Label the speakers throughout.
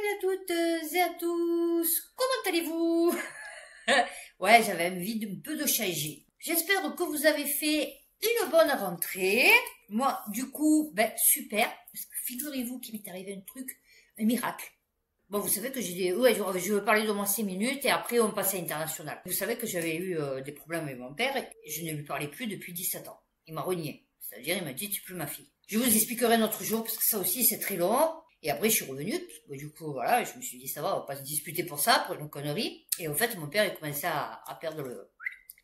Speaker 1: à toutes et à tous, comment allez-vous? Ouais, j'avais envie d'un peu de changer. J'espère que vous avez fait une bonne rentrée. Moi, du coup, super, parce que figurez-vous qu'il m'est arrivé un truc, un miracle. Bon, vous savez que je vais parler de moi 5 minutes et après on passe à l'international. Vous savez que j'avais eu des problèmes avec mon père et je ne lui parlais plus depuis 17 ans. Il m'a renié. C'est-à-dire, il m'a dit, tu es plus ma fille. Je vous expliquerai un autre jour parce que ça aussi c'est très long. Et après, je suis revenue. Du coup, voilà, je me suis dit, ça va, on va pas se disputer pour ça, pour une connerie. Et en fait, mon père, il commençait à perdre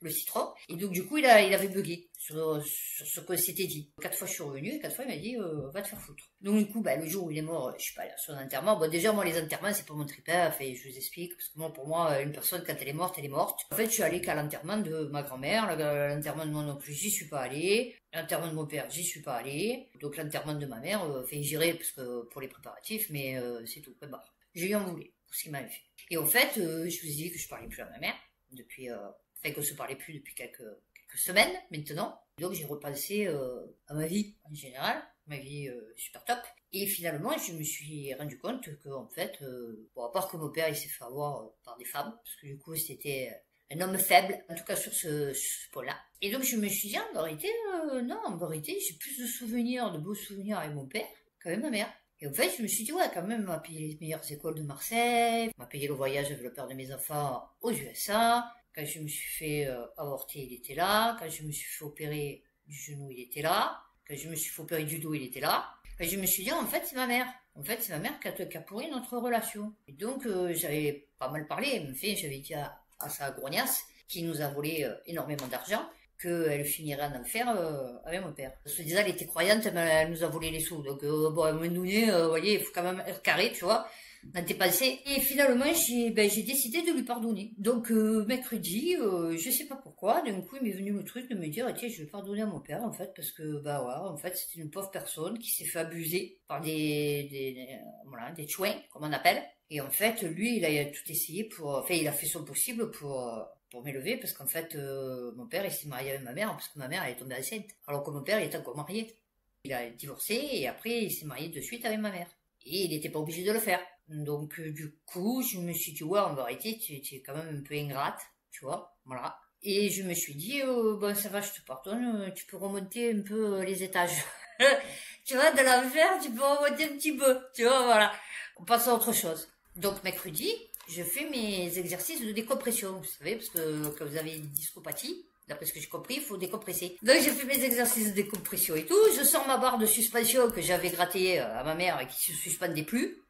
Speaker 1: le citron. Et donc, du coup, il avait bugué sur ce qu'on s'était dit. 4 fois, je suis revenue, et 4 fois, il m'a dit, va te faire foutre. Donc, du coup, le jour où il est mort, je suis pas allée à son enterrement. Bon, déjà, moi, les enterrements, c'est pas mon tripin. Enfin, je vous explique. Parce que moi, pour moi, une personne, quand elle est morte, elle est morte. En fait, je suis allée qu'à l'enterrement de ma grand-mère, l'enterrement de mon oncle, j'y suis pas allée. L'enterrement de mon père, j'y suis pas allée. Donc, l'enterrement de ma mère, j'irai parce que pour les préparatifs, mais c'est tout. Bah, je lui en voulais pour ce qu'il m'avait fait. Et en fait, je vous ai dit que je parlais plus à ma mère depuis, qu'on se parlait plus depuis quelques semaines maintenant. Donc j'ai repensé à ma vie en général, ma vie super top. Et finalement, je me suis rendu compte que en fait, à part que mon père il s'est fait avoir par des femmes, parce que du coup c'était un homme faible, en tout cas sur ce point-là. Et donc je me suis dit, en vérité, non, en vérité, j'ai plus de souvenirs, de beaux souvenirs avec mon père qu'avec ma mère. Et en fait, je me suis dit, ouais, quand même, on m'a payé les meilleures écoles de Marseille, on m'a payé le voyage avec le père de mes enfants aux USA. Quand je me suis fait avorter, il était là. Quand je me suis fait opérer du genou, il était là. Quand je me suis fait opérer du dos, il était là. Et je me suis dit, en fait, c'est ma mère. En fait, c'est ma mère qui a pourri notre relation. Et donc, j'avais pas mal parlé. En fait, j'avais dit à sa grognasse, qui nous a volé énormément d'argent, qu'elle finirait en enfer avec mon père. Parce que déjà, elle était croyante, mais elle nous a volé les sous. Donc, à un moment donné, vous voyez, il faut quand même être carré, tu vois, dans tes pensées. Et finalement, j'ai décidé de lui pardonner. Donc, mercredi, je sais pas pourquoi, d'un coup, il m'est venu le truc de me dire, tiens, je vais pardonner à mon père, en fait, parce que, en fait, c'était une pauvre personne qui s'est fait abuser par des chouins, comme on appelle. Et en fait, lui, il a tout essayé il a fait son possible pour m'élever, parce qu'en fait, mon père, il s'est marié avec ma mère, parce que ma mère, elle est tombée enceinte. Alors que mon père, il était encore marié. Il a divorcé, et après, il s'est marié de suite avec ma mère. Et il n'était pas obligé de le faire. Donc, du coup, je me suis dit, ouais, en vérité, tu es quand même un peu ingrate, tu vois, voilà. Et je me suis dit, ça va, je te pardonne, tu peux remonter un peu les étages. Tu vois, de l'enfer, tu peux remonter un petit peu, tu vois, voilà. On passe à autre chose. Donc, mercredi, je fais mes exercices de décompression, vous savez, parce que quand vous avez une discopathie, d'après ce que j'ai compris, il faut décompresser. Donc, je fais mes exercices de décompression et tout. Je sors ma barre de suspension que j'avais grattée à ma mère et qui se suspendait plus.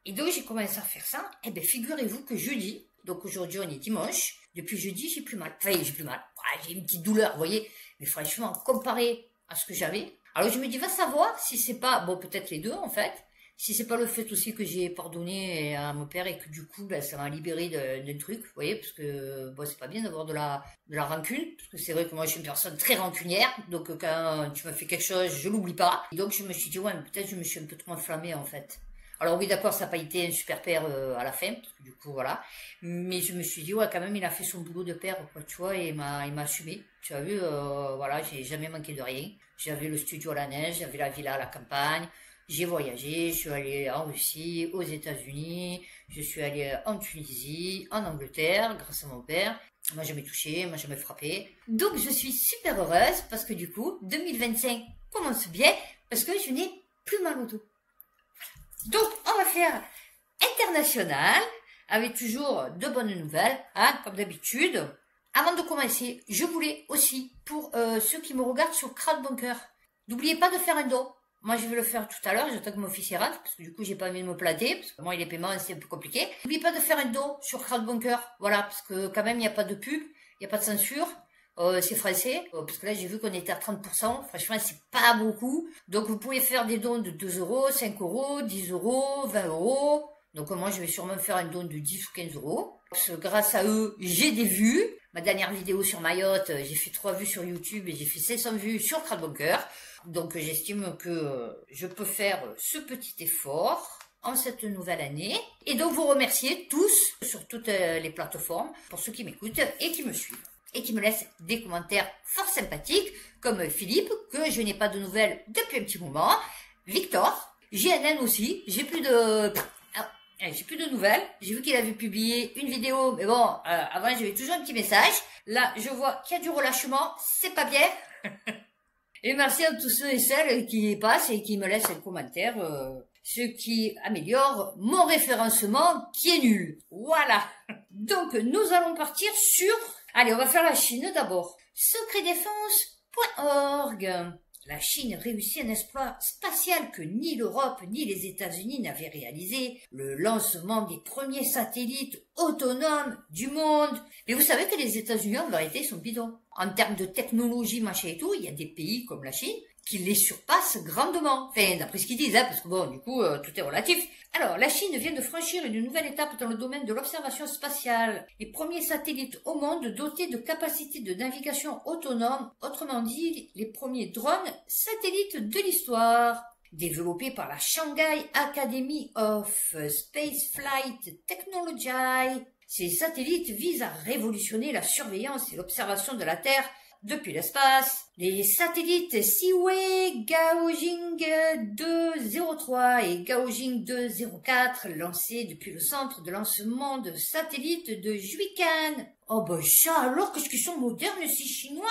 Speaker 1: Et donc, j'ai commencé à faire ça. Eh ben, figurez-vous que jeudi, donc aujourd'hui, on est dimanche. Depuis jeudi, j'ai plus mal. Enfin, j'ai plus mal. J'ai une petite douleur, vous voyez. Mais franchement, comparé à ce que j'avais. Alors, je me dis, va savoir si c'est pas, peut-être les deux, en fait. Si c'est pas le fait aussi que j'ai pardonné à mon père et que du coup, ça m'a libéré d'un truc, vous voyez, parce que, c'est pas bien d'avoir de la rancune, parce que c'est vrai que moi, je suis une personne très rancunière, donc quand tu m'as fait quelque chose, je l'oublie pas. Et donc, je me suis dit, ouais, peut-être je me suis un peu trop enflammée, en fait. Alors oui, d'accord, ça n'a pas été un super père à la fin, parce que du coup, voilà. Mais je me suis dit, ouais, quand même, il a fait son boulot de père, quoi, tu vois, et il m'a assumé. Tu as vu, voilà, j'ai jamais manqué de rien. J'avais le studio à la neige, j'avais la villa à la campagne. J'ai voyagé, je suis allée en Russie, aux États-Unis, je suis allée en Tunisie, en Angleterre, grâce à mon père. Il m'a jamais touché, il m'a jamais frappé. Donc je suis super heureuse parce que du coup, 2025 commence bien parce que je n'ai plus mal au dos. Donc on va faire international avec toujours de bonnes nouvelles, comme d'habitude. Avant de commencer, je voulais aussi, pour ceux qui me regardent sur Crowdbunker, n'oubliez pas de faire un don. Moi, je vais le faire tout à l'heure, j'attends que mon fils y rentre, parce que du coup, j'ai pas envie de me planter, parce que moi, les paiements, c'est un peu compliqué. N'oubliez pas de faire un don sur Crowdbunker, voilà, parce que quand même, il n'y a pas de pub, il n'y a pas de censure, c'est français, parce que là, j'ai vu qu'on était à 30%, franchement, c'est pas beaucoup. Donc, vous pouvez faire des dons de 2 euros, 5 euros, 10 euros, 20 euros. Donc, moi, je vais sûrement faire un don de 10 ou 15 euros. Parce que grâce à eux, j'ai des vues. Ma dernière vidéo sur Mayotte, j'ai fait 3 vues sur YouTube et j'ai fait 500 vues sur Crowdbunker. Donc j'estime que je peux faire ce petit effort en cette nouvelle année. Et donc vous remercier tous sur toutes les plateformes pour ceux qui m'écoutent et qui me suivent. Et qui me laissent des commentaires fort sympathiques comme Philippe, que je n'ai pas de nouvelles depuis un petit moment. Victor, JNN aussi, j'ai plus de... J'ai plus de nouvelles. J'ai vu qu'il avait publié une vidéo, mais bon, avant j'avais toujours un petit message. Là, je vois qu'il y a du relâchement, c'est pas bien. Et merci à tous ceux et celles qui y passent et qui me laissent un commentaire, ce qui améliore mon référencement qui est nul. Voilà. Donc, nous allons partir sur... Allez, on va faire la Chine d'abord. Secretdefense.org. La Chine réussit un exploit spatial que ni l'Europe ni les États-Unis n'avaient réalisé, le lancement des premiers satellites autonomes du monde. Mais vous savez que les États-Unis, en vérité, sont bidons. En termes de technologie, machin et tout, il y a des pays comme la Chine qui les surpassent grandement. Enfin, d'après ce qu'ils disent, parce que bon, du coup, tout est relatif. Alors, la Chine vient de franchir une nouvelle étape dans le domaine de l'observation spatiale. Les premiers satellites au monde dotés de capacités de navigation autonome, autrement dit, les premiers drones satellites de l'histoire. Développés par la Shanghai Academy of Spaceflight Technology, ces satellites visent à révolutionner la surveillance et l'observation de la Terre depuis l'espace. Les satellites Seaway Gaojing 203 et Gaojing 204 lancés depuis le centre de lancement de satellites de Juikan. Oh ben ça alors, qu'est-ce qu'ils sont modernes ces Chinois!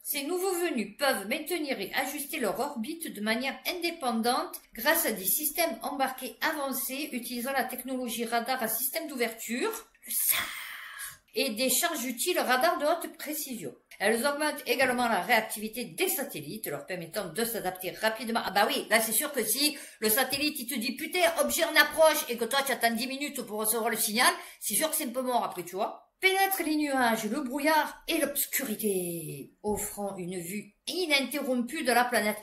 Speaker 1: Ces nouveaux venus peuvent maintenir et ajuster leur orbite de manière indépendante grâce à des systèmes embarqués avancés utilisant la technologie radar à système d'ouverture, le SAR, et des charges utiles radar de haute précision. Elles augmentent également la réactivité des satellites, leur permettant de s'adapter rapidement. Ah bah oui, là c'est sûr que si le satellite il te dit putain, objet en approche, et que toi tu attends 10 minutes pour recevoir le signal, c'est sûr que c'est un peu mort après, tu vois. Pénètre les nuages, le brouillard et l'obscurité, offrant une vue ininterrompue de la planète.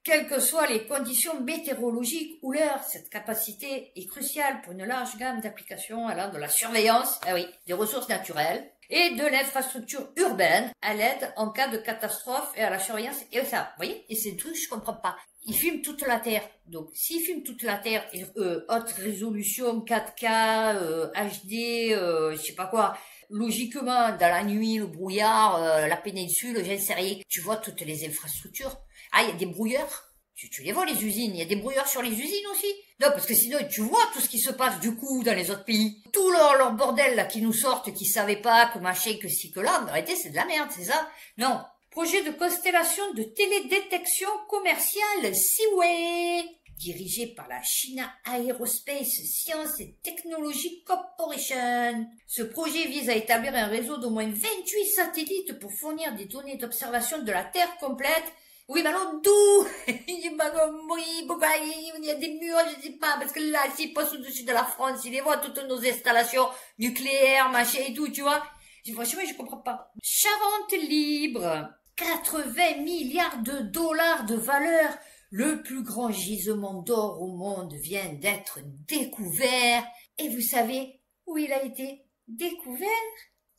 Speaker 1: Quelles que soient les conditions météorologiques ou l'heure, cette capacité est cruciale pour une large gamme d'applications allant de la surveillance, des ressources naturelles et de l'infrastructure urbaine à l'aide en cas de catastrophe et à la surveillance. Et ça, vous voyez, et c'est le truc que je comprends pas. Ils filment toute la Terre. Donc, s'ils filment toute la Terre, haute résolution, 4K, HD, je sais pas quoi, logiquement, dans la nuit, le brouillard, la péninsule, j'en sais rien, tu vois toutes les infrastructures. Ah, il y a des brouilleurs. Tu les vois, les usines. Il y a des brouilleurs sur les usines aussi. Non, parce que sinon, tu vois tout ce qui se passe, du coup, dans les autres pays. Tout leur bordel, là, qui nous sortent, qui savaient pas, que machin, que ci, que là. En réalité, c'est de la merde, c'est ça? Non. Projet de constellation de télédétection commerciale Seaway, dirigé par la China Aerospace Science and Technology Corporation. Ce projet vise à établir un réseau d'au moins 28 satellites pour fournir des données d'observation de la Terre complète. Oui, mais alors d'où? J'ai pas compris, pourquoi il y a des murs, je sais pas, parce que là, s'ils passent au-dessus de la France, ils les voient toutes nos installations nucléaires, machin et tout, tu vois. Franchement, je comprends pas. Charente libre. 80 milliards de dollars de valeur. Le plus grand gisement d'or au monde vient d'être découvert. Et vous savez où il a été découvert?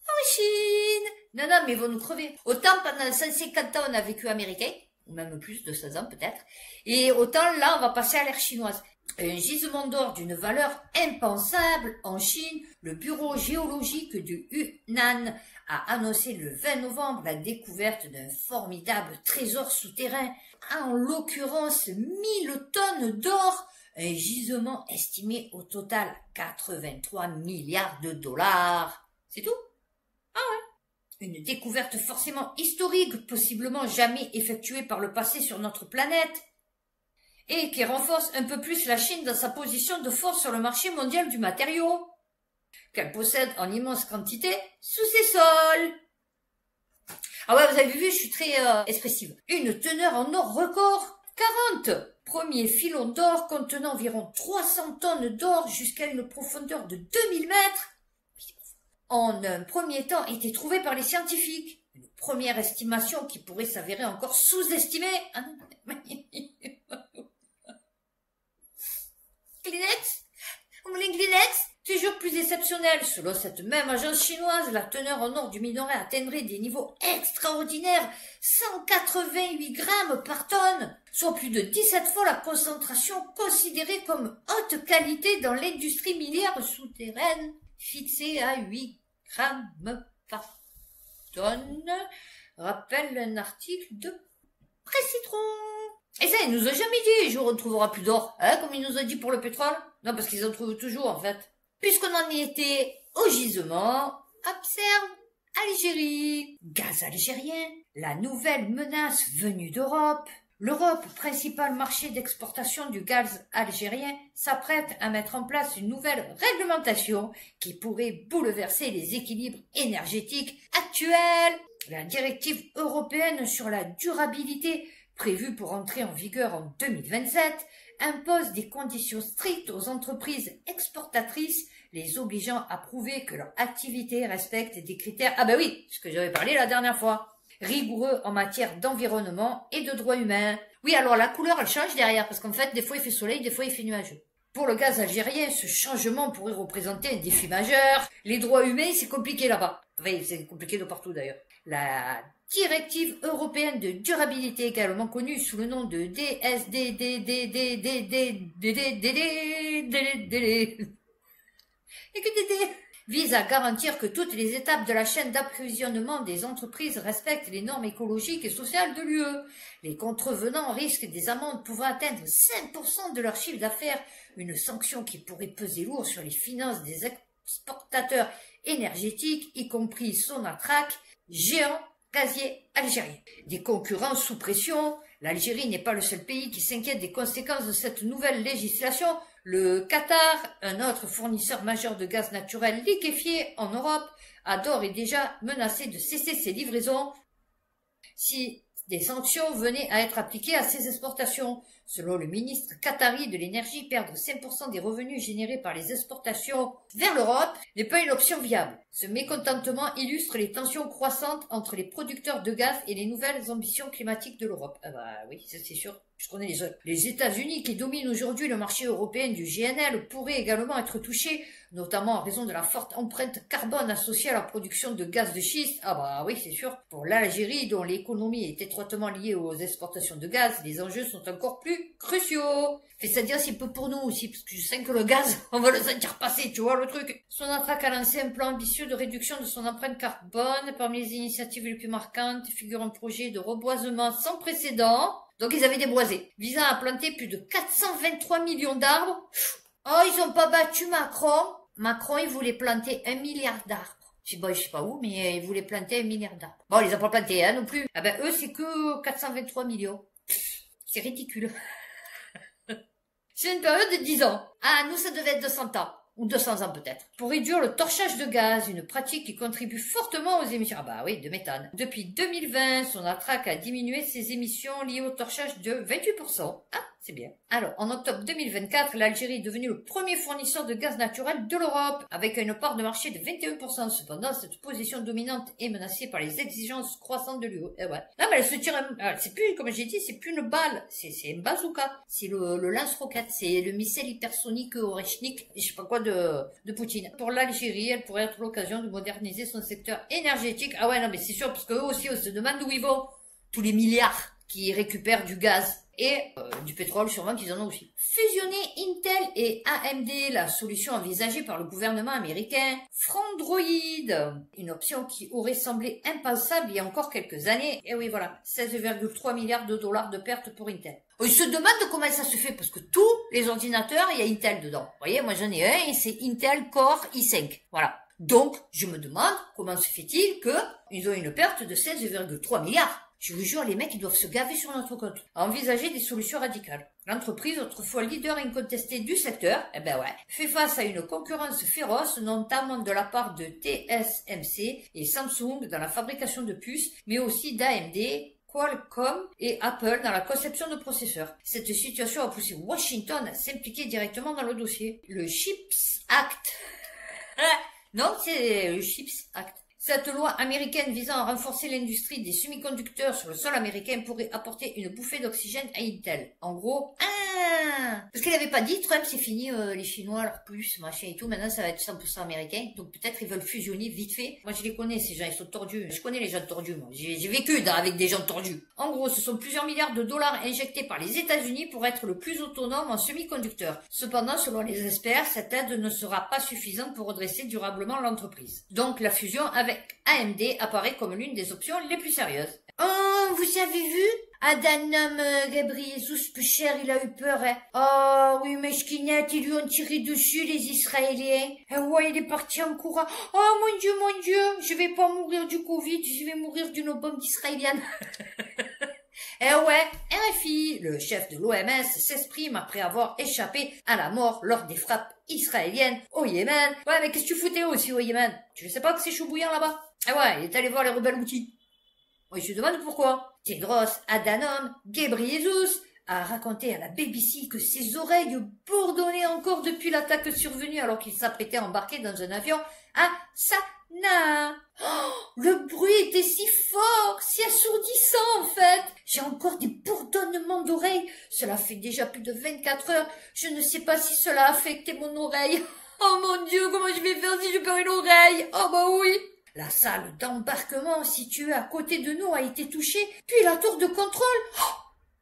Speaker 1: En Chine. Non, mais ils vont nous crever. Autant pendant 150 ans on a vécu américain, ou même plus de 16 ans peut-être, et autant là on va passer à l'ère chinoise. Un gisement d'or d'une valeur impensable en Chine, le bureau géologique du Yunnan a annoncé le 20 novembre la découverte d'un formidable trésor souterrain, en l'occurrence 1000 tonnes d'or, un gisement estimé au total à 83 milliards de dollars. C'est tout? Ah ouais. Une découverte forcément historique, possiblement jamais effectuée par le passé sur notre planète, et qui renforce un peu plus la Chine dans sa position de force sur le marché mondial du matériau, qu'elle possède en immense quantité sous ses sols. Ah ouais, vous avez vu, je suis très expressive. Une teneur en or record, 40 premiers filons d'or contenant environ 300 tonnes d'or jusqu'à une profondeur de 2000 mètres, en un premier temps été trouvés par les scientifiques. Une première estimation qui pourrait s'avérer encore sous-estimée. Kleenex? Vous voulez Kleenex? Toujours plus exceptionnel, selon cette même agence chinoise, la teneur en or du minerai atteindrait des niveaux extraordinaires, 188 grammes par tonne, soit plus de 17 fois la concentration considérée comme haute qualité dans l'industrie minière souterraine, fixée à 8 grammes par tonne, rappelle un article de Presse Citron. Et ça, ils nous ont jamais dit, il on trouvera plus d'or, hein, comme ils nous ont dit pour le pétrole. Non, parce qu'ils en trouvent toujours, en fait. Puisqu'on en était au gisement, observe Algérie. Gaz algérien, la nouvelle menace venue d'Europe. L'Europe, principal marché d'exportation du gaz algérien, s'apprête à mettre en place une nouvelle réglementation qui pourrait bouleverser les équilibres énergétiques actuels. La directive européenne sur la durabilité, prévue pour entrer en vigueur en 2027, impose des conditions strictes aux entreprises exportatrices, les obligeant à prouver que leur activité respecte des critères, ah ben oui, ce que j'avais parlé la dernière fois, rigoureux en matière d'environnement et de droits humains. Oui, alors la couleur, elle change derrière, parce qu'en fait, des fois il fait soleil, des fois il fait nuageux. Pour le gaz algérien, ce changement pourrait représenter un défi majeur. Les droits humains, c'est compliqué là-bas. Enfin, c'est compliqué de partout d'ailleurs. La directive européenne de durabilité, également connue sous le nom de vise à garantir que toutes les étapes de la chaîne d'approvisionnement des entreprises respectent les normes écologiques et sociales de l'UE. Les contrevenants risquent des amendes pouvant atteindre 5% de leur chiffre d'affaires, une sanction qui pourrait peser lourd sur les finances des exportateurs énergétiques, y compris Sonatrach, géant gazier algérien. Des concurrents sous pression, l'Algérie n'est pas le seul pays qui s'inquiète des conséquences de cette nouvelle législation. Le Qatar, un autre fournisseur majeur de gaz naturel liquéfié en Europe, a d'ores et déjà menacé de cesser ses livraisons si des sanctions venaient à être appliquées à ses exportations. Selon le ministre qatari de l'énergie, perdre 5% des revenus générés par les exportations vers l'Europe n'est pas une option viable. Ce mécontentement illustre les tensions croissantes entre les producteurs de gaz et les nouvelles ambitions climatiques de l'Europe. Ah bah oui, ça c'est sûr. Je connais les autres. Les États-Unis, qui dominent aujourd'hui le marché européen du GNL, pourraient également être touchés, notamment en raison de la forte empreinte carbone associée à la production de gaz de schiste. Ah bah oui, c'est sûr. Pour l'Algérie, dont l'économie est étroitement liée aux exportations de gaz, les enjeux sont encore plus cruciaux. C'est-à-dire c'est peu pour nous aussi, parce que je sais que le gaz, on va le sentir passer, tu vois le truc. Sonatrach a lancé un plan ambitieux de réduction de son empreinte carbone. Parmi les initiatives les plus marquantes figure un projet de reboisement sans précédent. Donc ils avaient déboisé, visant à planter plus de 423 millions d'arbres. Oh, ils ont pas battu Macron. Macron, il voulait planter 1 milliard d'arbres. Je sais pas où, mais il voulait planter 1 milliard d'arbres. Bon, ils les ont pas plantés, hein, non plus. Ah ben, eux, c'est que 423 millions. C'est ridicule. C'est une période de 10 ans. Ah, nous, ça devait être 200 ans. Ou 200 ans peut-être. Pour réduire le torchage de gaz, une pratique qui contribue fortement aux émissions, ah bah oui, de méthane. Depuis 2020, Sonatrach a diminué ses émissions liées au torchage de 28%. Ah, c'est bien. Alors, en octobre 2024, l'Algérie est devenue le premier fournisseur de gaz naturel de l'Europe, avec une part de marché de 21%. Cependant, cette position dominante est menacée par les exigences croissantes de l'UE. Eh ouais. Non, mais elle se tire c'est plus, comme j'ai dit, c'est plus une balle. C'est une bazooka. C'est le lance-roquette. C'est le missile hypersonique Oreshnik, je sais pas quoi de Poutine. Pour l'Algérie, elle pourrait être l'occasion de moderniser son secteur énergétique. Ah ouais, non, mais c'est sûr, parce qu'eux aussi, on se demande d'où ils vont. Tous les milliards qui récupèrent du gaz. Et du pétrole, sûrement qu'ils en ont aussi. Fusionner Intel et AMD, la solution envisagée par le gouvernement américain. Frandroid, une option qui aurait semblé impensable il y a encore quelques années. Et oui, voilà, 16,3 milliards de dollars de pertes pour Intel. Ils se demandent comment ça se fait, parce que tous les ordinateurs, il y a Intel dedans. Vous voyez, moi j'en ai un, et c'est Intel Core i5. Voilà. Donc, je me demande comment se fait-il qu'ils ont une perte de 16,3 milliards. Je vous jure, les mecs, ils doivent se gaver sur notre compte. À envisager des solutions radicales. L'entreprise, autrefois leader incontesté du secteur, eh ben ouais, fait face à une concurrence féroce, notamment de la part de TSMC et Samsung dans la fabrication de puces, mais aussi d'AMD, Qualcomm et Apple dans la conception de processeurs. Cette situation a poussé Washington à s'impliquer directement dans le dossier. Le CHIPS Act. Non, c'est le CHIPS Act. Cette loi américaine visant à renforcer l'industrie des semi-conducteurs sur le sol américain pourrait apporter une bouffée d'oxygène à Intel. En gros, parce qu'il n'avait pas dit, Trump, c'est fini, les Chinois, leurs puces, machin et tout, maintenant ça va être 100% américain, donc peut-être ils veulent fusionner vite fait. Moi je les connais, ces gens, ils sont tordus. Je connais les gens tordus, moi. J'ai vécu avec des gens tordus. En gros, ce sont plusieurs milliards de dollars injectés par les États-Unis pour être le plus autonome en semi-conducteurs. Cependant, selon les experts, cette aide ne sera pas suffisante pour redresser durablement l'entreprise. Donc la fusion avec AMD apparaît comme l'une des options les plus sérieuses. Oh, vous avez vu? Adanam Gabriel peu cher, il a eu peur, hein. Oh, oui, mais Shkinette, ils lui ont tiré dessus, les Israéliens. Et ouais, il est parti en courant. Oh, mon Dieu, je vais pas mourir du Covid, je vais mourir d'une bombe israélienne. Eh ouais, RFI, le chef de l'OMS, s'exprime après avoir échappé à la mort lors des frappes israéliennes au Yémen. Ouais, mais qu'est-ce que tu foutais aussi au Yémen? Tu ne sais pas que c'est chaud bouillant là-bas? Eh ouais, il est allé voir les rebelles outils. Oui, je te demande pourquoi. Tedros Adhanom Ghebreyesus a raconté à la BBC que ses oreilles bourdonnaient encore depuis l'attaque survenue alors qu'il s'apprêtait à embarquer dans un avion à Sanaa. Oh, le bruit était si fort, si assourdissant en fait. J'ai encore des bourdonnements d'oreilles. Cela fait déjà plus de 24 heures. Je ne sais pas si cela a affecté mon oreille. Oh mon Dieu, comment je vais faire si je perds une oreille? Oh bah oui. La salle d'embarquement située à côté de nous a été touchée, puis la tour de contrôle. Oh,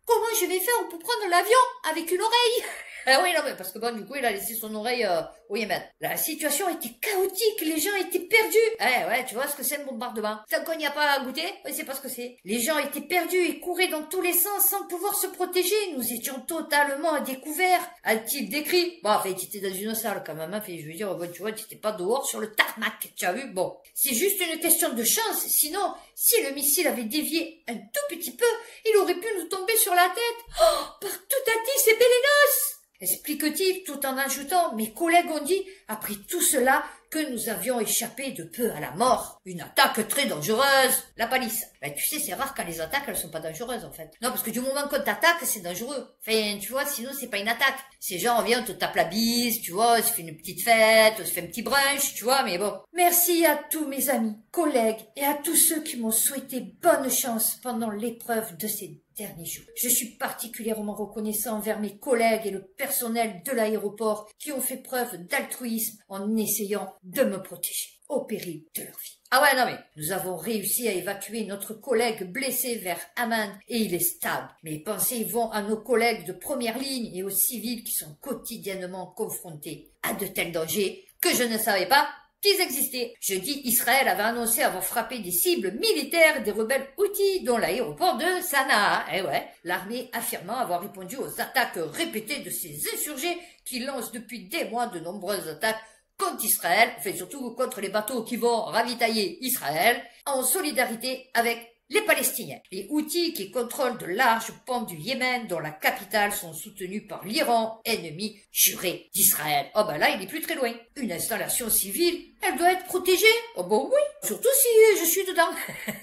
Speaker 1: comment je vais faire pour prendre l'avion avec une oreille? Ah oui, non, mais parce que bon, du coup, il a laissé son oreille au Yémen. La situation était chaotique, les gens étaient perdus. Eh ouais, tu vois ce que c'est le bombardement. Tant qu'on n'y a pas goûté, oui, c'est pas ce que c'est. Les gens étaient perdus et couraient dans tous les sens sans pouvoir se protéger. Nous étions totalement à découvert, a-t-il décrit. Bon, enfin, tu étais dans une salle quand même, hein, je veux dire, bon, tu vois, tu étais pas dehors sur le tarmac, tu as vu. Bon, c'est juste une question de chance, sinon, si le missile avait dévié un tout petit peu, il aurait pu nous tomber sur la tête. Oh, par tout à c'est Bélénos! Explique-t-il tout en ajoutant, mes collègues ont dit, après tout cela, que nous avions échappé de peu à la mort. Une attaque très dangereuse. La palisse. Ben, tu sais, c'est rare quand les attaques, elles sont pas dangereuses, en fait. Non, parce que du moment qu'on t'attaque, c'est dangereux. Enfin, tu vois, sinon, c'est pas une attaque. Ces gens, on vient, on te tape la bise, tu vois, on se fait une petite fête, on se fait un petit brunch, tu vois, mais bon. Merci à tous mes amis, collègues et à tous ceux qui m'ont souhaité bonne chance pendant l'épreuve de ces derniers jours. Je suis particulièrement reconnaissant envers mes collègues et le personnel de l'aéroport qui ont fait preuve d'altruisme en essayant de me protéger au péril de leur vie. Ah ouais, non mais, nous avons réussi à évacuer notre collègue blessé vers Amman et il est stable. Mes pensées vont à nos collègues de première ligne et aux civils qui sont quotidiennement confrontés à de tels dangers que je ne savais pas qu'ils existaient. Jeudi, Israël avait annoncé avoir frappé des cibles militaires des rebelles Houthis, dont l'aéroport de Sanaa. Eh ouais, l'armée affirmant avoir répondu aux attaques répétées de ces insurgés qui lancent depuis des mois de nombreuses attaques contre Israël, enfin surtout contre les bateaux qui vont ravitailler Israël, en solidarité avec les Palestiniens. Les Houthis qui contrôlent de larges pans du Yémen dont la capitale sont soutenus par l'Iran, ennemi juré d'Israël. Oh bah là, il est plus très loin. Une installation civile, elle doit être protégée. Oh bah oui, surtout si je suis dedans.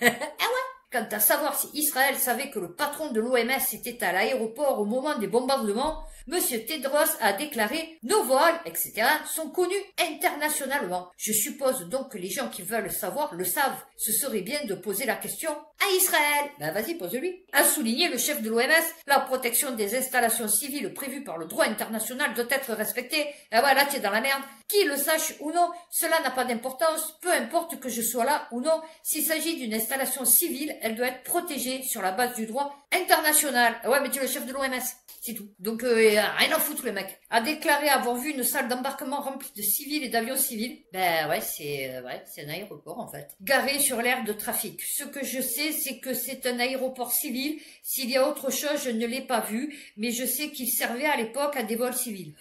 Speaker 1: Ah ouais. Quant à savoir si Israël savait que le patron de l'OMS était à l'aéroport au moment des bombardements, Monsieur Tedros a déclaré « Nos vols, etc. sont connus internationalement. Je suppose donc que les gens qui veulent savoir le savent. Ce serait bien de poser la question à Israël. » Ben vas-y, pose-lui. A souligné le chef de l'OMS, la protection des installations civiles prévues par le droit international doit être respectée. Ah ouais, là tu es dans la merde. Qui le sache ou non, cela n'a pas d'importance. Peu importe que je sois là ou non, s'il s'agit d'une installation civile, elle doit être protégée sur la base du droit international. Ah ouais, mais tu es le chef de l'OMS. C'est tout. Donc, rien à foutre, le mec. A déclaré avoir vu une salle d'embarquement remplie de civils et d'avions civils. Ben ouais, c'est un aéroport, en fait. Garé sur l'aire de trafic. Ce que je sais, c'est que c'est un aéroport civil. S'il y a autre chose, je ne l'ai pas vu, mais je sais qu'il servait à l'époque à des vols civils.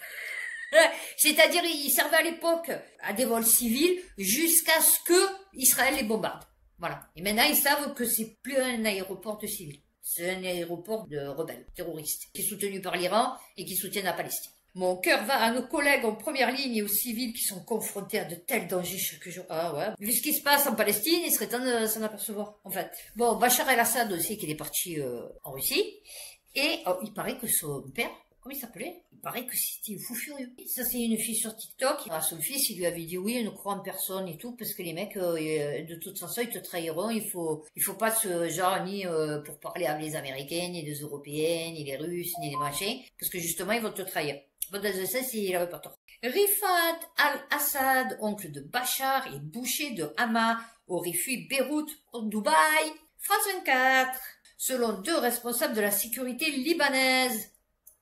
Speaker 1: C'est-à-dire, il servait à l'époque à des vols civils jusqu'à ce que Israël les bombarde. Voilà. Et maintenant, ils savent que c'est plus un aéroport de civils. C'est un aéroport de rebelles, terroristes, qui est soutenu par l'Iran et qui soutiennent la Palestine. Mon cœur va à nos collègues en première ligne et aux civils qui sont confrontés à de tels dangers chaque jour. Ah ouais. Vu ce qui se passe en Palestine, il serait temps de s'en apercevoir, en fait. Bon, Bachar el-Assad aussi, qu'il est parti en Russie. Et il paraît que son père, comment il s'appelait? Il paraît que c'était fou furieux. Ça, c'est une fille sur TikTok. À son fils, il lui avait dit oui, ne crois en personne et tout, parce que les mecs, de toute façon, ils te trahiront. Il faut pas ce genre ni pour parler avec les Américains, ni les Européens, ni les Russes, ni les machins, parce que justement, ils vont te trahir. Bon, dans ce sens, il avait pas tort. Rifat al-Assad, oncle de Bachar et boucher de Hama, aurait fui Beyrouth au Dubaï. France 24. Selon deux responsables de la sécurité libanaise.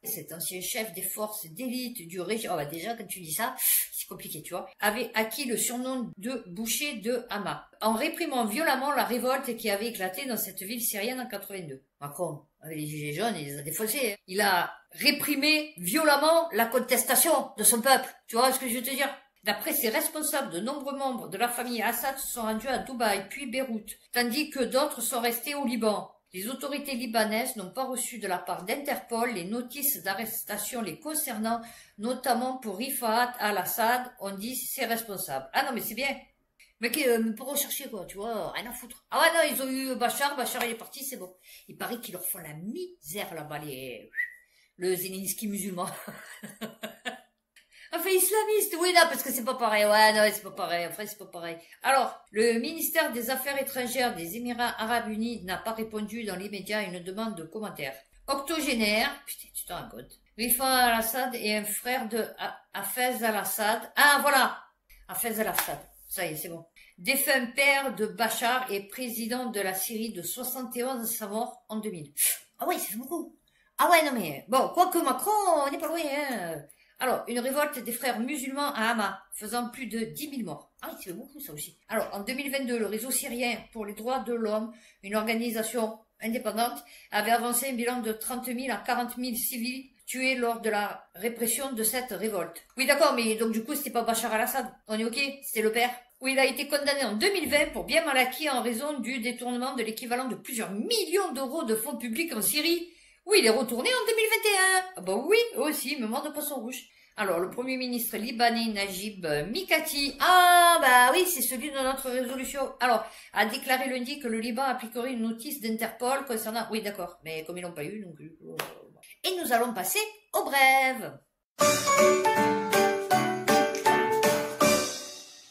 Speaker 1: Cet ancien chef des forces d'élite du régime, oh bah déjà quand tu dis ça, c'est compliqué, tu vois, avait acquis le surnom de boucher de Hama, en réprimant violemment la révolte qui avait éclaté dans cette ville syrienne en 82. Macron, avec les gilets jaunes, il les a défaussés. Hein. Il a réprimé violemment la contestation de son peuple. Tu vois ce que je veux te dire? D'après ses responsables, de nombreux membres de la famille Assad se sont rendus à Dubaï puis Beyrouth, tandis que d'autres sont restés au Liban. Les autorités libanaises n'ont pas reçu de la part d'Interpol les notices d'arrestation les concernant, notamment pour Rifat al-Assad, on dit ses responsables. Ah non, mais c'est bien. Mais pour rechercher quoi, tu vois, rien à foutre. Ah ouais, non, ils ont eu Bachar il est parti, c'est bon. Il paraît qu'ils leur font la misère là-bas, le Zelensky musulman. Enfin, islamiste, oui, non, parce que c'est pas pareil. Ouais, non, c'est pas pareil. Après, c'est pas pareil. Alors, le ministère des Affaires étrangères des Émirats Arabes Unis n'a pas répondu dans l'immédiat à une demande de commentaire. Octogénaire, putain, tu t'en rends compte. Rifat al-Assad est un frère de Hafez al-Assad. Ah, voilà! Hafez al-Assad. Ça y est, c'est bon. Défunt père de Bachar et président de la Syrie de 71 à sa mort en 2000. Ah oui, ça fait beaucoup. Ah ouais, non mais, bon, quoique Macron, on n'est pas loin, hein. Alors, une révolte des frères musulmans à Hama, faisant plus de 10 000 morts. Ah oui, c'est beaucoup ça aussi. Alors, en 2022, le réseau syrien pour les droits de l'homme, une organisation indépendante, avait avancé un bilan de 30 000 à 40 000 civils tués lors de la répression de cette révolte. Oui, d'accord, mais donc du coup, c'était pas Bachar al-Assad. On est ok? C'était le père. Oui, il a été condamné en 2020 pour bien mal acquis en raison du détournement de l'équivalent de plusieurs millions d'euros de fonds publics en Syrie. Oui, il est retourné en 2021. Ah bah oui, aussi, me de poisson rouge. Alors, le premier ministre libanais Najib Mikati, ah bah oui, c'est celui de notre résolution. Alors, a déclaré lundi que le Liban appliquerait une notice d'Interpol concernant... Oui, d'accord, mais comme ils l'ont pas eu, donc... Et nous allons passer aux brèves.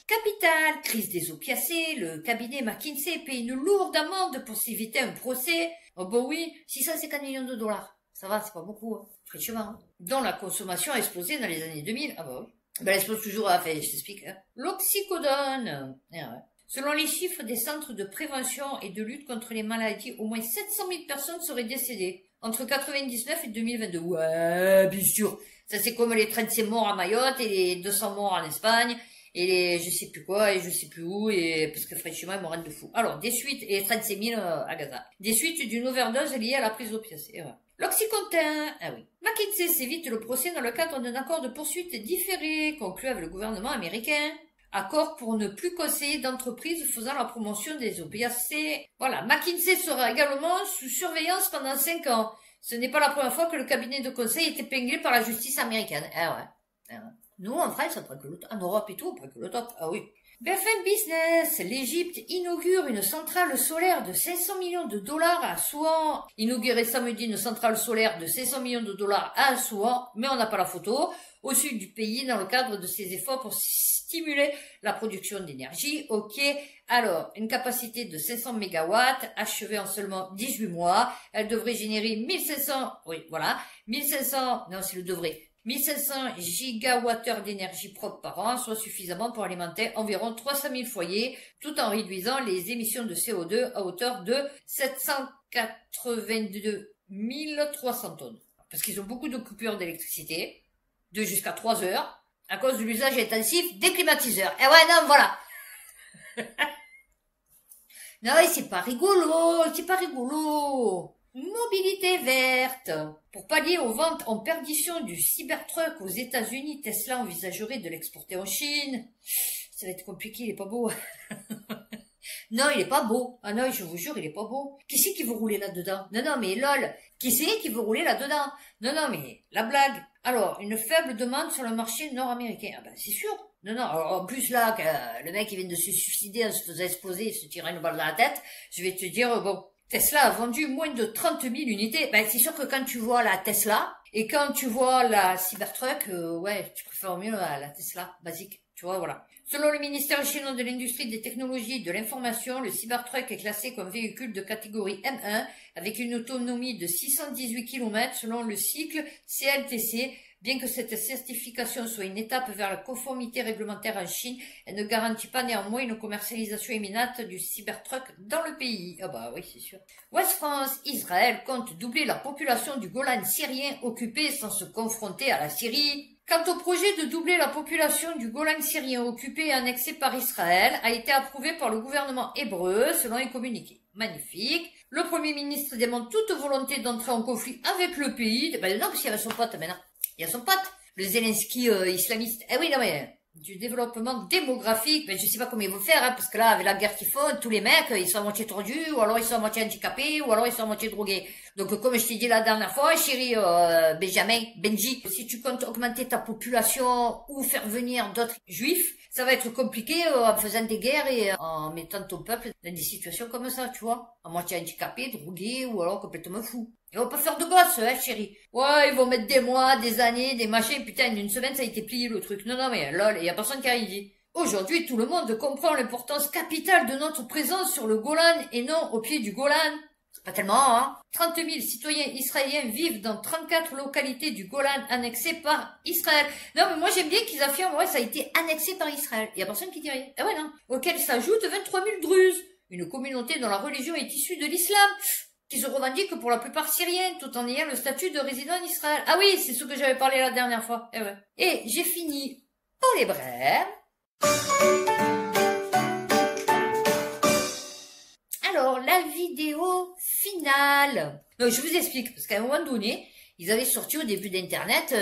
Speaker 1: Capitale, crise des opiacés, le cabinet McKinsey paye une lourde amende pour s'éviter un procès. Oh bah oui, 650 millions de dollars. Ça va, c'est pas beaucoup, hein. Franchement. Hein. Dont la consommation a explosé dans les années 2000. Ah bah oui. Ben, elle explose toujours, hein. Enfin, je t'explique. Hein. L'oxycodone. Ouais. Selon les chiffres des centres de prévention et de lutte contre les maladies, au moins 700 000 personnes seraient décédées entre 99 et 2022. Ouais, bien sûr. Ça, c'est comme les 35 morts à Mayotte et les 200 morts en Espagne. Et les je sais plus quoi, et je sais plus où, et parce que franchement, ils me rendent de fou. Alors, des suites, et 35 000 à Gaza. Des suites d'une overdose liée à la prise d'opiacés. Ouais. L'Oxycontin, ah oui. McKinsey s'évite le procès dans le cadre d'un accord de poursuite différé, conclu avec le gouvernement américain. Accord pour ne plus conseiller d'entreprises faisant la promotion des opiacés. Voilà, McKinsey sera également sous surveillance pendant 5 ans. Ce n'est pas la première fois que le cabinet de conseil est épinglé par la justice américaine. Ah ouais. Ah ouais. Nous, en France, on prend que le top. En Europe et tout, on prend que le top. Ah oui. BFM Business. L'Égypte inaugure une centrale solaire de 500 millions de dollars à Assouan. Inauguré samedi une centrale solaire de 500 millions de dollars à Assouan, mais on n'a pas la photo, au sud du pays, dans le cadre de ses efforts pour stimuler la production d'énergie. Ok. Alors, une capacité de 500 mégawatts, achevée en seulement 18 mois. Elle devrait générer 1500, oui, voilà, 1500, non, c'est le devrait. 1500 gigawattheures d'énergie propre par an, soit suffisamment pour alimenter environ 300 000 foyers, tout en réduisant les émissions de CO2 à hauteur de 782 300 tonnes. Parce qu'ils ont beaucoup de coupures d'électricité, de jusqu'à 3 heures, à cause de l'usage intensif des climatiseurs. Et ouais, non, voilà. Non, c'est pas rigolo, c'est pas rigolo. Mobilité verte. Pour pallier aux ventes en perdition du Cybertruck aux États-Unis, Tesla envisagerait de l'exporter en Chine. Ça va être compliqué, il est pas beau. Non, il est pas beau. Ah non, je vous jure, il est pas beau. Qui c'est qui veut rouler là-dedans? Non, non, mais lol. Qui c'est qui veut rouler là-dedans? Non, non, mais la blague. Alors, une faible demande sur le marché nord-américain. Ah ben, c'est sûr. Non, non, alors, en plus là, le mec il vient de se suicider en se faisant exploser, se tirer une balle dans la tête, je vais te dire, bon, Tesla a vendu moins de 30 000 unités. Ben, c'est sûr que quand tu vois la Tesla et quand tu vois la Cybertruck, ouais, tu préfères mieux la Tesla basique. Tu vois, voilà. Selon le ministère chinois de l'Industrie, des Technologies et de l'Information, le Cybertruck est classé comme véhicule de catégorie M1 avec une autonomie de 618 km selon le cycle CLTC Bien que cette certification soit une étape vers la conformité réglementaire en Chine, elle ne garantit pas néanmoins une commercialisation imminente du Cybertruck dans le pays. Ah bah oui, c'est sûr. Ouest France, Israël compte doubler la population du Golan syrien occupé sans se confronter à la Syrie. Quant au projet de doubler la population du Golan syrien occupé et annexé par Israël, a été approuvé par le gouvernement hébreu selon un communiqué. Magnifique. Le Premier ministre démontre toute volonté d'entrer en conflit avec le pays. Ben non, parce qu'il y avait son pote maintenant. Il y a son pote, le Zelensky islamiste. Eh oui, non mais, du développement démographique, ben je sais pas comment ils vont faire, hein, parce que là, avec la guerre qu'ils font, tous les mecs, ils sont à moitié tordus, ou alors ils sont à moitié handicapés, ou alors ils sont à moitié drogués. Donc comme je t'ai dit la dernière fois, chérie Benji, si tu comptes augmenter ta population ou faire venir d'autres juifs, ça va être compliqué en faisant des guerres et en mettant ton peuple dans des situations comme ça, tu vois. À moitié handicapé, drogué, ou alors complètement fou. Ils vont pas faire de gosses, hein, chérie. Ouais, ils vont mettre des mois, des années, des machins. Putain, en une semaine, ça a été plié, le truc. Non, mais lol, y a personne qui a rien dit. Aujourd'hui, tout le monde comprend l'importance capitale de notre présence sur le Golan et non au pied du Golan. C'est pas tellement, hein. 30 000 citoyens israéliens vivent dans 34 localités du Golan annexées par Israël. Non, mais moi, j'aime bien qu'ils affirment, ouais, ça a été annexé par Israël. Y a personne qui dit rien. Ah ouais, non. Auquel s'ajoutent 23 000 Druzes. Une communauté dont la religion est issue de l'islam, qui se revendiquent pour la plupart syriens, tout en ayant le statut de résident en Israël. Ah oui, c'est ce que j'avais parlé la dernière fois. Eh ouais. Et j'ai fini pour les brèves. Alors, la vidéo finale. Donc, je vous explique, parce qu'à un moment donné, ils avaient sorti au début d'Internet,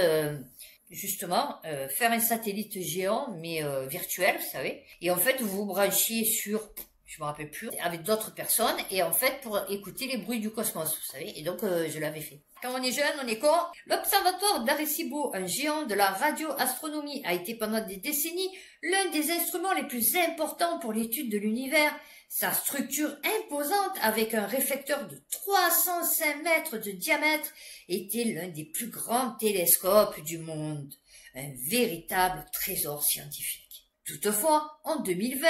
Speaker 1: justement, faire un satellite géant, mais virtuel, vous savez. Et en fait, vous vous branchiez sur... je me rappelle plus, avec d'autres personnes, et en fait, pour écouter les bruits du cosmos, vous savez, et donc, je l'avais fait. Quand on est jeune, on est con. L'observatoire d'Arecibo, un géant de la radioastronomie, a été pendant des décennies l'un des instruments les plus importants pour l'étude de l'univers. Sa structure imposante, avec un réflecteur de 305 mètres de diamètre, était l'un des plus grands télescopes du monde. Un véritable trésor scientifique. Toutefois, en 2020,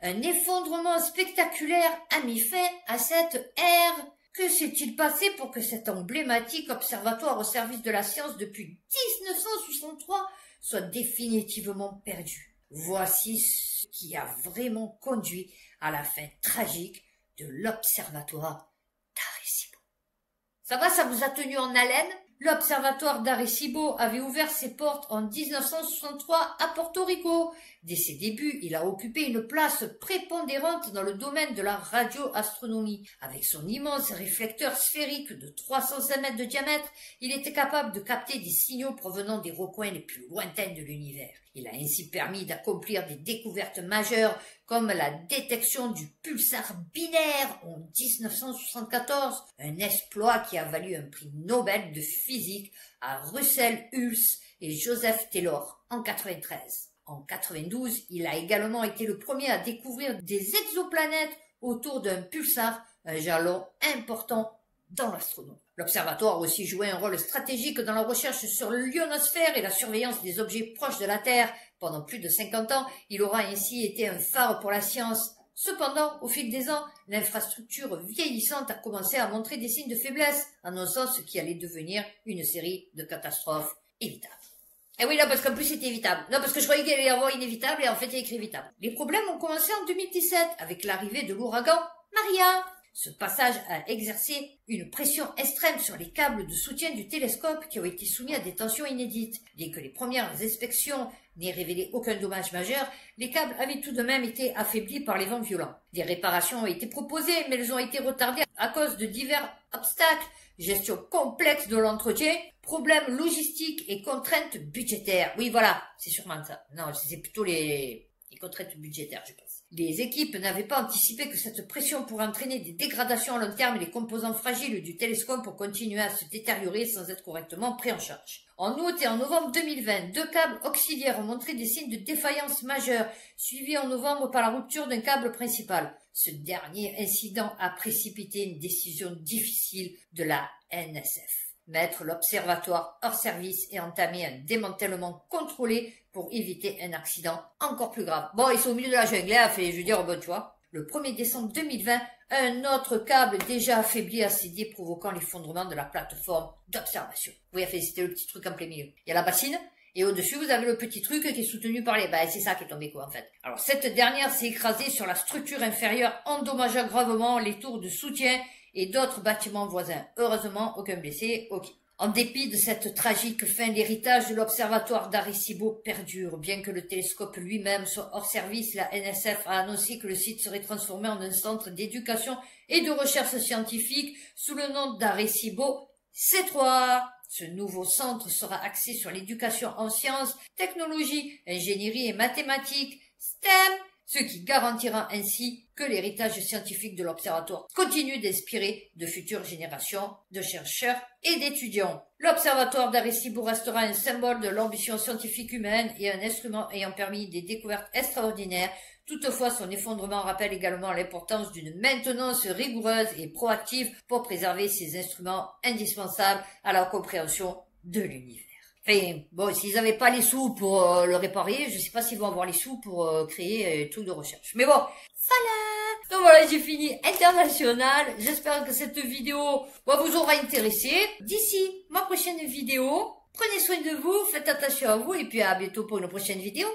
Speaker 1: un effondrement spectaculaire a mis fin à cette ère. Que s'est-il passé pour que cet emblématique observatoire au service de la science depuis 1963 soit définitivement perdu? Voici ce qui a vraiment conduit à la fin tragique de l'observatoire d'Arecibo. Ça vous a tenu en haleine? L'observatoire d'Arecibo avait ouvert ses portes en 1963 à Porto Rico. Dès ses débuts, il a occupé une place prépondérante dans le domaine de la radioastronomie. Avec son immense réflecteur sphérique de 305 mètres de diamètre, il était capable de capter des signaux provenant des recoins les plus lointains de l'univers. Il a ainsi permis d'accomplir des découvertes majeures comme la détection du pulsar binaire en 1974, un exploit qui a valu un prix Nobel de physique à Russell Hulse et Joseph Taylor en 1993. En 1992, il a également été le premier à découvrir des exoplanètes autour d'un pulsar, un jalon important dans l'astronomie. L'observatoire a aussi joué un rôle stratégique dans la recherche sur l'ionosphère et la surveillance des objets proches de la Terre. Pendant plus de 50 ans, il aura ainsi été un phare pour la science. Cependant, au fil des ans, l'infrastructure vieillissante a commencé à montrer des signes de faiblesse, annonçant ce qui allait devenir une série de catastrophes évitables. Eh oui, là, parce qu'en plus, c'était évitable. Non, parce que je croyais qu'il allait y avoir inévitable, et en fait, il y a écrit évitable. Les problèmes ont commencé en 2017, avec l'arrivée de l'ouragan Maria. Ce passage a exercé une pression extrême sur les câbles de soutien du télescope qui ont été soumis à des tensions inédites. Bien que les premières inspections n'aient révélé aucun dommage majeur, les câbles avaient tout de même été affaiblis par les vents violents. Des réparations ont été proposées, mais elles ont été retardées à cause de divers obstacles, gestion complexe de l'entretien, problèmes logistiques et contraintes budgétaires. Oui, voilà, c'est sûrement ça. Non, c'est plutôt les contraintes budgétaires, je pense. Les équipes n'avaient pas anticipé que cette pression pourrait entraîner des dégradations à long terme et les composants fragiles du télescope pour continuer à se détériorer sans être correctement pris en charge. En août et en novembre 2020, 2 câbles auxiliaires ont montré des signes de défaillance majeure, suivis en novembre par la rupture d'un câble principal. Ce dernier incident a précipité une décision difficile de la NSF. Mettre l'observatoire hors service et entamer un démantèlement contrôlé pour éviter un accident encore plus grave. Bon, ils sont au milieu de la jungle, là, je veux dire, bon, tu vois. Le 1er décembre 2020, un autre câble déjà affaibli a cédé, provoquant l'effondrement de la plateforme d'observation. Vous voyez, c'était le petit truc en plein milieu. Il y a la bassine, et au-dessus, vous avez le petit truc qui est soutenu par les... c'est ça qui est tombé, quoi, en fait. Alors, cette dernière s'est écrasée sur la structure inférieure, endommageant gravement les tours de soutien et d'autres bâtiments voisins. Heureusement, aucun blessé, ok. En dépit de cette tragique fin, l'héritage de l'observatoire d'Arecibo perdure. Bien que le télescope lui-même soit hors service, la NSF a annoncé que le site serait transformé en un centre d'éducation et de recherche scientifique sous le nom d'Arecibo C3. Ce nouveau centre sera axé sur l'éducation en sciences, technologies, ingénierie et mathématiques, STEM, ce qui garantira ainsi que l'héritage scientifique de l'Observatoire continue d'inspirer de futures générations de chercheurs et d'étudiants. L'Observatoire d'Arecibo restera un symbole de l'ambition scientifique humaine et un instrument ayant permis des découvertes extraordinaires. Toutefois, son effondrement rappelle également l'importance d'une maintenance rigoureuse et proactive pour préserver ces instruments indispensables à la compréhension de l'univers. Enfin, bon, s'ils n'avaient pas les sous pour le réparer, je sais pas s'ils vont avoir les sous pour créer tout de recherche. Mais bon, voilà. Donc voilà, j'ai fini international. J'espère que cette vidéo vous aura intéressé. D'ici ma prochaine vidéo, prenez soin de vous, faites attention à vous et puis à bientôt pour une prochaine vidéo.